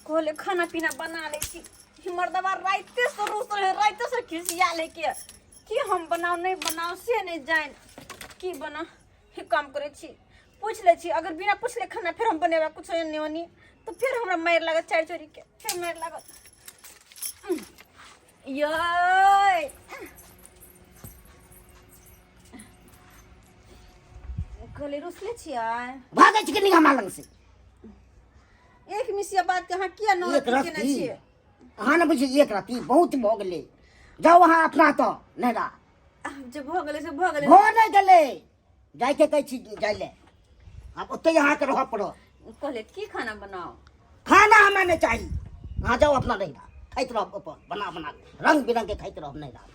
कोले खाना पीना बना ले छी हमर दवा राइते से रोस रहे राइते से खिसिया लेके कि हम बनाओ नहीं बनाओ से नहीं जान की बना ही काम करे छी पूछ ले छी अगर बिना पूछले खाना फिर हम बनेबा कुछ नहीं होनी तो फिर हमरा मार लागत चार चोरी के फिर मार लागत ये कोले रोस ले छी आय भागे छी के निगा मालंग से एक मिसिया बात के हां किया न एक राती हां ना बुझी एक राती बहुत भ गेले जाओ वहां अपना तो नहीं रा जब हो गेले से हो गेले हो नहीं गेले जाय के कह छी जाय ले अब ओते यहां के रह पड़ो कहले की खाना बनाओ खाना हमें नहीं चाहिए वहां जाओ अपना नहीं रा खाइत रहो अपन बना बना रंग बिरंग के खाइत रहो नहीं रा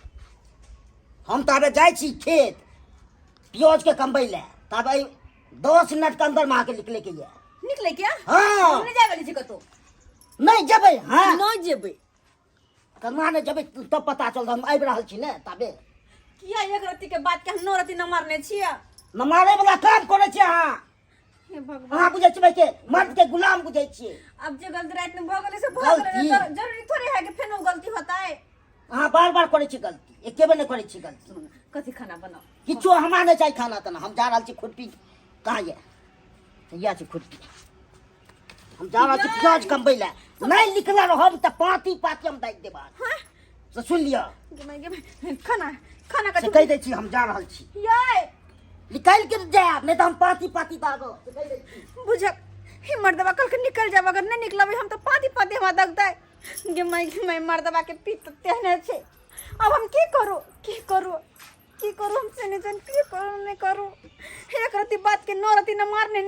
हम ताबे जाय छी खेत प्याज के कमबै ले तब 10 मिनट के अंदर मां के निकले के ये निकले क्या हां हमने जाय वाली छी कतो नहीं जेबै हां नहीं जेबै कमा ने जेबै तब पता चल हम आबि रहल छी ने तबे किया एक रति के बात के हम नौ रति न मारने छियै न मारे वाला काम करे छी हां हे भगवान हां बुझै छियै के मर्द के गुलाम बुझै छियै अब जे गलती रात में भ गेले से भ गेले जरूरी थोड़ी है कि फेनो गलती होता है हां बार बार करे छी गलती एके बेर नहीं करे छी गलती कथि खाना बनाओ किछो हमरा नहीं चाहिए खाना तना हम जा रहल छी खुरपी कहां ये या छी खुरपी हम जा रहल छी प्याज कमबै ले नहीं निकला रहब त पाती पाती हम दाइ देबा हां तो सुन लियो खाना खाना का से कह दे छी हम जा रहल छी ये निकाल के जाब नहीं तो हम पाती पाती दागो से कह दे छी बुझक ही मर्दवा कल के निकल जाब अगर नहीं निकलबे हम तो पाती पाती हमरा दगता है गे मैं मर्दवा के पीत तेहने छे अब हम की करू हम से नहीं जान की करू नहीं करू एक रति बात के नौ रति न मारने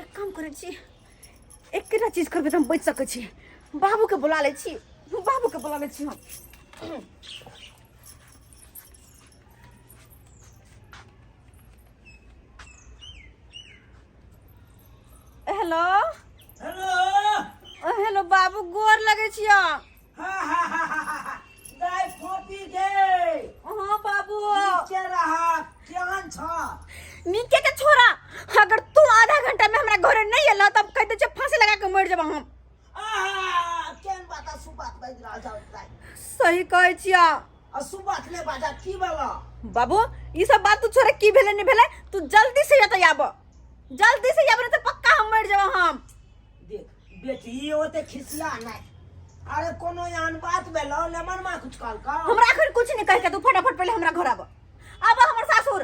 एक काम करे छी एक केटा चीज करबे त हम बच सकै छी बाबू के बुला ले छी हम हेलो हेलो हेलो बाबू गोर लगे छिया दाइ फोपी गे हां बाबू नीचे रहा केहन छ नीचे के छोरा अगर तू आधा घंटा में हमरा घरे नहीं एला तब कहते छ फांसी लगा के मर जाब हम केहन बात सुबात बाज रहल छ दाइ सही कहै छिया सुबात ले बाजा की भेला बाबू ई सब बात तू छोरा की भेले नहीं भेले तू जल्दी से एत आब नहीं तो पक्का हम मर जाब हम देख बेटी ओते खिसिया नहीं अरे कोनो यान बात भेलो लेमन मा कुछ काल का हमरा अखन कुछ नहीं कह के तू फटाफट पहले हमरा घर आब हमर सासुर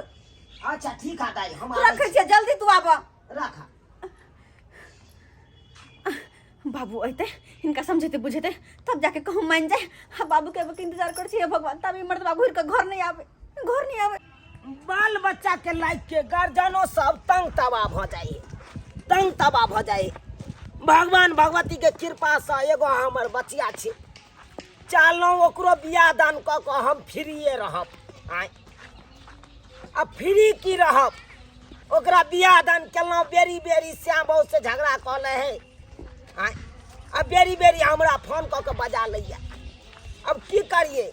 अच्छा ठीक है दाई हम रखै छियै जल्दी तू आब रखा बाबू अइते इनका समझते बुझते तब जाके कहूँ मान जाए बाबू के इंतजार कर छी भगवान तब मर्दबा घुर के घर नहीं आवे बाल बच्चा के लाइक के गार्जियनो सब तंग तबाह भ जाए भगवान भगवती के कृपा से एगो हमर बचिया छै चालनो ओकरो बियाह दान क के हम फ्रीए रहब आय अब फ्री की रहब ओकरा बियाह दान केलौ बेरी बेरी श्याम बाबू से झगड़ा कहले है आय अब बेरी बेरी हमरा फोन क के बजा लैया अब की करिए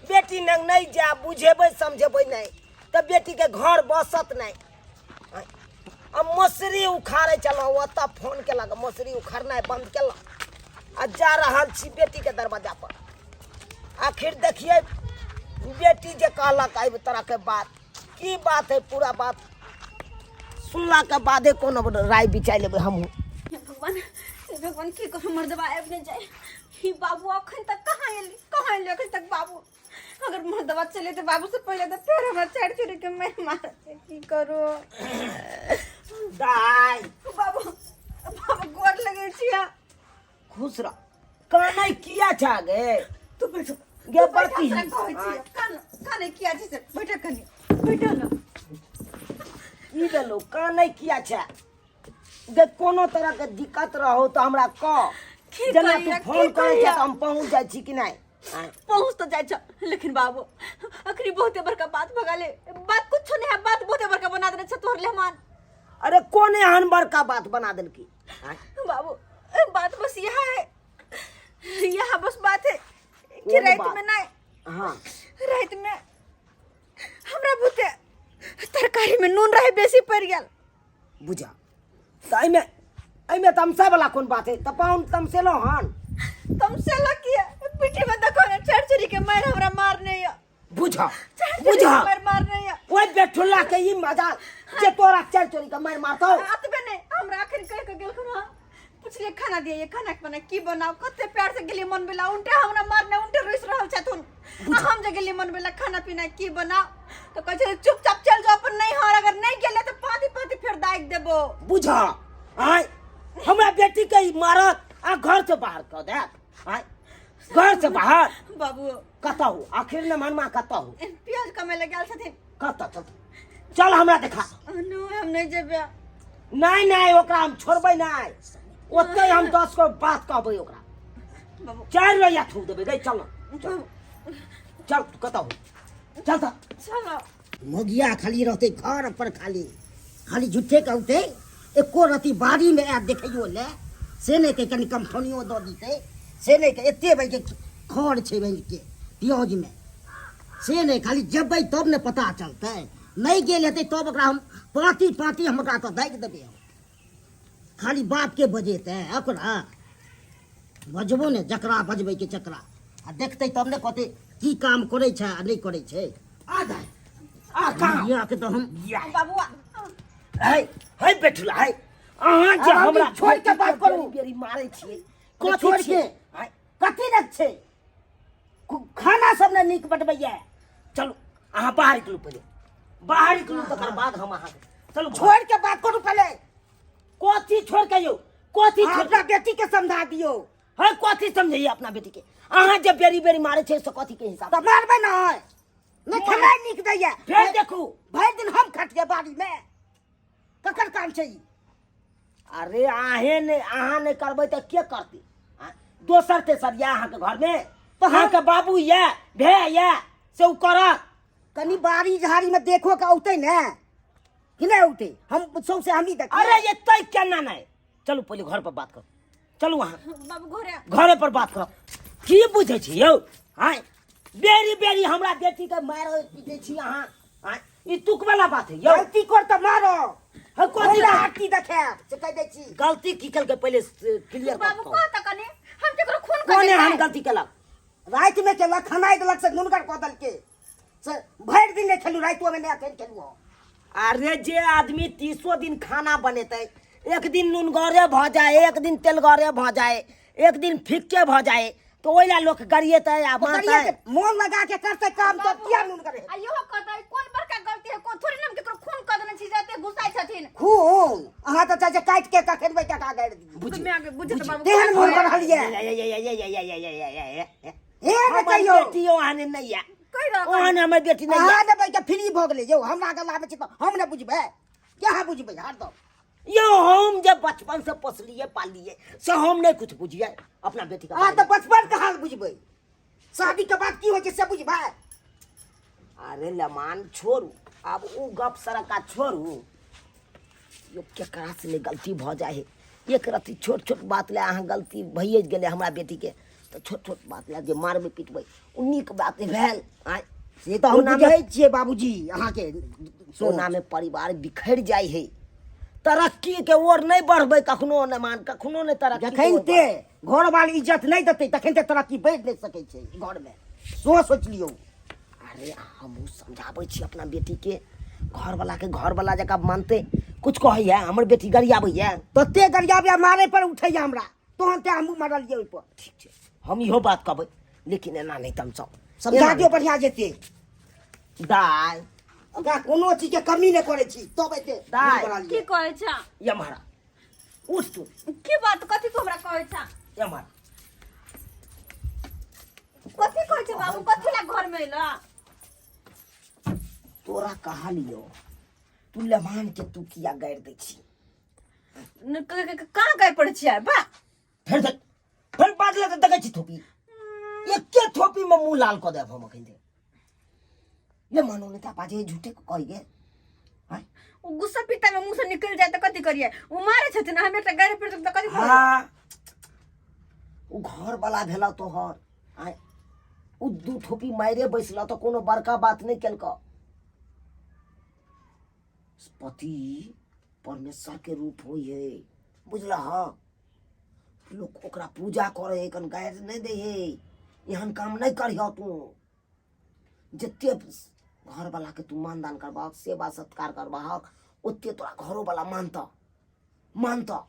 बेटी नंग नहीं जा बुझेबै समझेबै नहीं तो बेटी के घर बसत नहीं अब मसरी उखाड़े चलो ओतऽ फोन केलक मसरी उखाड़नाइ बंद केलक आ जा रहल छी बेटी के दरवाजा पर आखिर देखिए बेटी जे कहलक आई तरह के बात की बात है पूरा बात सुनला के बादे कोनो राय बिचार लेबै हम भगवान की कह मर्दबा आब नहीं जाए ही बाबू अखन तक कहाँ एली अखन तक बाबू अगर मर्दबा चले तो बाबू से पहले तो फिर हमरा चार चोरी के मैं मारते की करो दाई बाबू गोर लगे छिया खुश रह कानै किया छा गे तू बैठो गे बाती काने किया छी से बैठो ना ई देलो कानै किया छा गे कोनो तरह के दिक्कत रहो तो हमरा कह जना तू फोन करे छ हम पहुंच जाय छी कि नहीं पहुंच तो जाय छ लेकिन बाबू अखरी बहुते बड़का बात भगाले बात कुछ नहीं है बात बहुते बड़का बना देने छ तोहर लेहमान अरे कोने हन बड़का बात बना देल की बाबू बात बस यह बस बात है कि रात में ना हां रात में हमरा बुते तरकारी में नून रहे बेसी पड़ गेल बुझा तो एमे तमसा वाला कौन बात है? तो पाउन तमसेलो हन तुमसे लकी है पीठी में देखो ना चरचरी के मार हमरा मारने या बुझा चरचरी के मार मारने या ओए बेठुल्ला के ई मजाक जे तोरा चल चोरी का मार मारतो अतबे ने हमरा आखिर कह के गेल खना पूछले खाना दिए ये खाना के बना की बनाओ कते प्यार से गेली मन बेला उल्टे हमरा मारने उल्टे रोइस रहल छथुन हम जे गेली मन बेला खाना पीना की बनाओ तो कह छे चुपचाप चल जाओ अपन नहीं हार अगर नहीं गेले तो पाती पाती फिर दाग देबो बुझा आय हमरा बेटी के ई मारत आ घर से बाहर कर दे आय घर से बाहर बाबू कता हो आखिर ने मनमा कता हो प्याज कमे ले गेल छथिन कता चल हमरा देखा नो हम नहीं जेबे नहीं नहीं ओकरा हम छोड़बै नहीं ओते हम 10 को बात कहबै ओकरा बाबू 4 रुपया थू देबै गई चल चल कता हो चल त चलो मोगिया खाली रहते घर पर खाली खाली झूठे कहते एको रती बाड़ी में आ देखियो ले से नहीं के कनी कंपनियों दो दीते से नहीं के एते भाई के खड़ छे भाई के प्याज में से नहीं खाली जबै तब ने पता चलते नहीं गेल हेते तब ओकरा हम पाती पाती हम ओकरा तो दाग देबे खाली बाप के बजेते ओकरा बजबो ने जकरा बजबै के चकरा आ देखते तब ने कहते की काम करे छै आ नहीं करे छै आ जाए आ कहां या के तो हम बाबू है बेठुला है अहाँ जे अब हम हमरा छोड़ के बात करू। बेरी मारै छियै को कथी छोड़ छियै? के आय, कथी रख छै खाना सब ने नीक बटबैया चलू अहाँ बाहर निकलू पहिले बाहर निकलू तकर बाद हम अहाँ चलू छोड़ के बात करू पहले कथी छोड़ के यौ कथी छोड़ अपना बेटी के समझा दियो है कथी समझैया अपना बेटी के अहाँ जे बेरी बेरी मारै छै से कथी के हिसाब तो मारबे ना नहीं खाना नीक दैया फेर देखू भर दिन हम खटिए बाड़ी में ककर काम छै ई? अरे अहाँ नहीं करबै तऽ के करतै आय, दोसर तेसर या अहाँके घर में तो अहाँके बाबू या भे या से उ करत कनी बाड़ी झाड़ी में देखो के औते ने कि नहीं औते हम सौसे हम ही देख अरे ये तय केना नहीं चलू पहले घर पर बात करो चलू अहाँ बाबू घरे घरे पर बात करो की बुझे छी यौ आय बेरी बेरी हमरा बेटी के मारो पीटे छी अहाँ आय ई तुक वाला बात है यौ गलती कर तो मारो है कथी हमरा बात? हाथी देखे से कह दे छी गलती की कल के पहले क्लियर बाबू कर को त कने हम केकरो खून कर कोने हम गलती केलक रात में के लखनाई देलक से नुनगर कदल के से भर दिन नहीं खेलू रात में नहीं खेलू अरे जे आदमी 30 दिन खाना बनेते एक दिन नुनगरे भ जाए एक दिन तेलगरे भ जाए एक दिन फिक्के भ जाए तो ओइला लोग गरिएते आ मारते मोन लगा के करते काम तो किया नुनगर है आयो कहतै कोन बड़का गलती है को थोड़ी नाम केकरो खून कर देने छी जाते गुस्साई छथिन खून अहाँ तो चाहे काट के कखेरबै के का गाड़ दी बुझी मैं आगे बुझे तो बाबू तेहन मोन बढ़लिए हे बताइयो बेटियो आने नहीं है कहि रहा ओहन हमर बेटी नहीं है अहाँ ने बैठ फ्री भ गेलै यौ हमरा गला में तो हम ने बुझबै क्या बुझबै हार दो यो हम जब बचपन से पोसलिए पालिए से हम नहीं कुछ बुझिए अपना बेटी का आ तो बचपन के हाल बुझबै शादी के बाद की होइ छै से बुझबै अरे लमान छोड़ू अब उ गप सरका छोड़ू यो केकरा से गलती भ जाए है एक रति छोट छोट बात ले अहाँ गलती भइए गेले हमरा बेटी के तो छोट छोट बात ले जे मारबे पिटबै उन्नीक बात भेल आय से तो हम बुझै छियै बाबूजी अहाँ के सोना में परिवार बिखर जाए है तरक्की के ओर नहीं बढ़बै कखनो न मान कखनो नहीं तरक्की के जखन ओर ते घर वाली इज्जत नहीं देतै तखन ते तरक्की बढ़ि नहीं सकै छै घर में सोच लियौ अरे हमहू समझाबै छी अपना बेटी के घर वाला जका मानते कुछ कहैया हमर बेटी गरियाबैया तते गरियाबे मारे पर उठैया हमरा तोहन ते हमहू मरलियै ओइ पर ठीक छै हम इहो बात कहबै लेकिन एना नहीं तम समझा दियौ बढ़िया जेते दाय ओकरा कोनो चीज के कमी नहीं करै छी तब एते दाय की कहै छ ये महारा उठ तू की बात कथि को हमरा कहै छ ये महारा कथि कहै छ बाबू कथि ला घर में एला तोरा कहा लियो तू लमान के तू किया गाड़ दै छी कहाँ गए पड़े छियै बा फिर बात ले देखै छी थोपी एके थोपी में मुंह लाल क देब हम अखन दे ले मानो नेता बाजे झूठे को कहि गे हां उ गुस्सा पीता में मुंह से निकल जाए तो कथि करिए उ मारे छथिन हम एकटा गाड़ी पर तो कथि करिए हाँ उ घर वाला भेला तोहर आय उ दू थोपी मारे बैसला तो कोनो बड़का बात नहीं केलक पति परमेश्वर के रूप होई है, बुझला हा? लोग ओकरा पूजा करे है, कन गाय नहीं दे है, यहाँ काम नहीं करियो तू। जितने घर वाला के तू मान दान करवा, सेवा सत्कार करवा, उतने तोरा घरों वाला मानता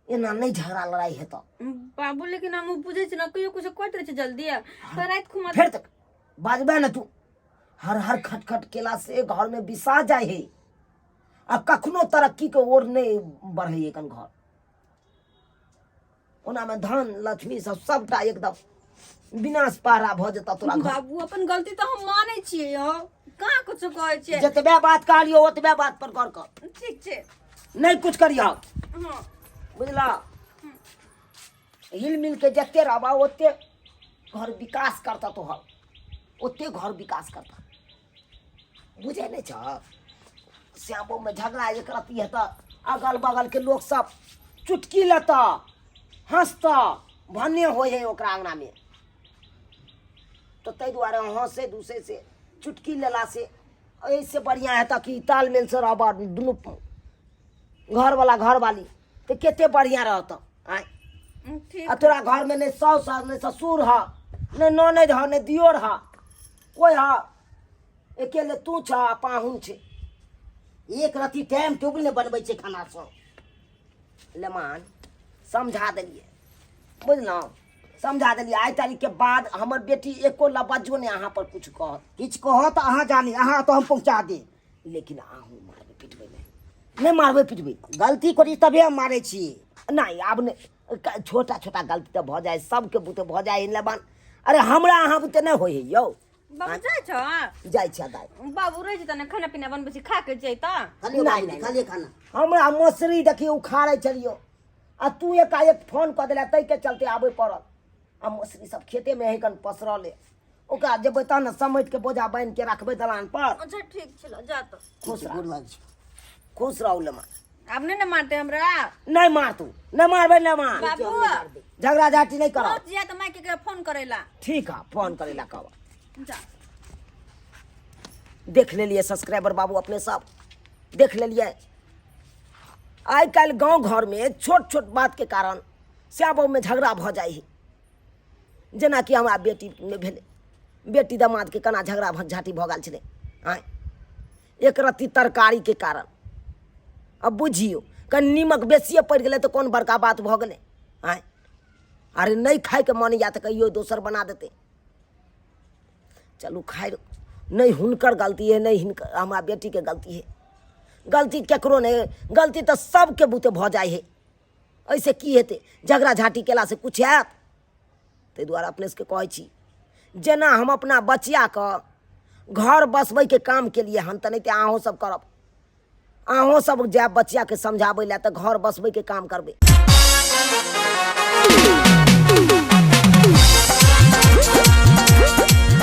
एना नहीं झगड़ा लड़ाई है तो। बाबू लेकिन हम पूछे छी ना कहियो कुछ कहत रहे छी जल्दी तो रात खुमा फिर तक बाजबे ना तू। हर खटखट केला से घर में बिसा जाए है, आ कखनो तरक्की के ओर नहीं बढ़े है कन घर। ओना में धन लक्ष्मी सबटा एकदम विनाश पारा भ जता तोरा घर। बाबू अपन गलती तो हम माने छियै हो, कहाँ कुछ कहै छियै। जतबे बात कहलियो ओतबे बात पर गौर कर। ठीक छै, नहीं कुछ करियो, हां बुझला? हिल मिल के जते रहबा ओते घर विकास करता, तोहर ओते घर विकास करता, बुझे नहीं छ? श्यामो में झगड़ा एक रती है तो अगल बगल के लोग सब चुटकी लेता, हंसता, भन्ने हो ओकरा अंगना में। तो तै दुआरे हंसे दूसरे से चुटकी लेला से ऐसे बढ़िया है कि तालमेल से रहबा दुनू घर वाला घर वाली तो केते बढ़िया रहता। आय ठीक। आ तोरा घर में नहीं सास नहीं ससुर हा, नहीं ननद हा, नहीं दियोर हा, कोई हा, अकेले तू छ पाहुन छे। एक रति टाइम टेबल ने बनबै छे खाना सब। लेमान समझा देलिए, बुझलौ? समझा देलिए। आई तारीख के बाद हमर बेटी एको लबजो ने अहाँ पर कुछ कह, किछ कह तो अहाँ जानी, अहाँ तो हम पहुंचा दे, लेकिन अहाँ मारबे पिटबे नहीं मारबे पिटबे। गलती करी तबे हम मारे छी, नहीं आब नहीं। छोटा छोटा गलती तो भ जाए, सबके बुते भ जाए लेबान। अरे हमरा अहाँ बुते नहीं होई है यौ। बाबू जाय छ दाई। बाबू रह जता ना खाना पीना बनबै छी, खा के जाई त। खाली खाना हमरा मसरी देखी उखाड़े चलियो, आ तू एकाएक फोन कर देला तै के चलते आबे पड़ल। आ मसरी सब खेते में है कन पसरल है, ओकरा जेबै त न समेट के बोझा बांध के रखबै दलान पर। अच्छा ठीक छलो, जा त। खुश रहो लेमा। अब नहीं ना मारते हमरा। नहीं मार, तू नहीं मारबे, नहीं मार। बाबू झगड़ा झाटी नहीं करो। पहुंच जा त माई के फोन करेला। ठीक है, फोन करेला कहवा। जा देख ले लिए सब्सक्राइबर बाबू अपने सब देख ले लिए। आई कल गांव घर में छोट छोट बात के कारण श्याम में झगड़ा भ जाए है। जेना कि हमारा बेटी में भेले, बेटी दामाद के कना झगड़ा झाटी भ गेल छलै। आय एक रत्ती तरकारी के कारण। अब बुझियो कनि नीमक बेसिए पड़ गए तो कौन बड़का बात भ गेलै। आय अरे नहीं खाए के मन या तो कहियो दोसर बना देते। चलू खाए, नहीं हुनकर गलती है, नहीं हिनकर हमारा बेटी के गलती है। गलती केकरो नहीं, गलती तो सबके बुते भ जाए है। ऐसे की हेते, झगड़ा झाटी केला से कुछ हैत? ताहि दुआरे अपने से कहै छी, जेना हम अपना बचिया के घर बसबै के काम के लिए हम तो नहीं ते अहों सब करब। अहों सब जायब बचिया के समझाबै ला तो घर बसबै के काम करबै।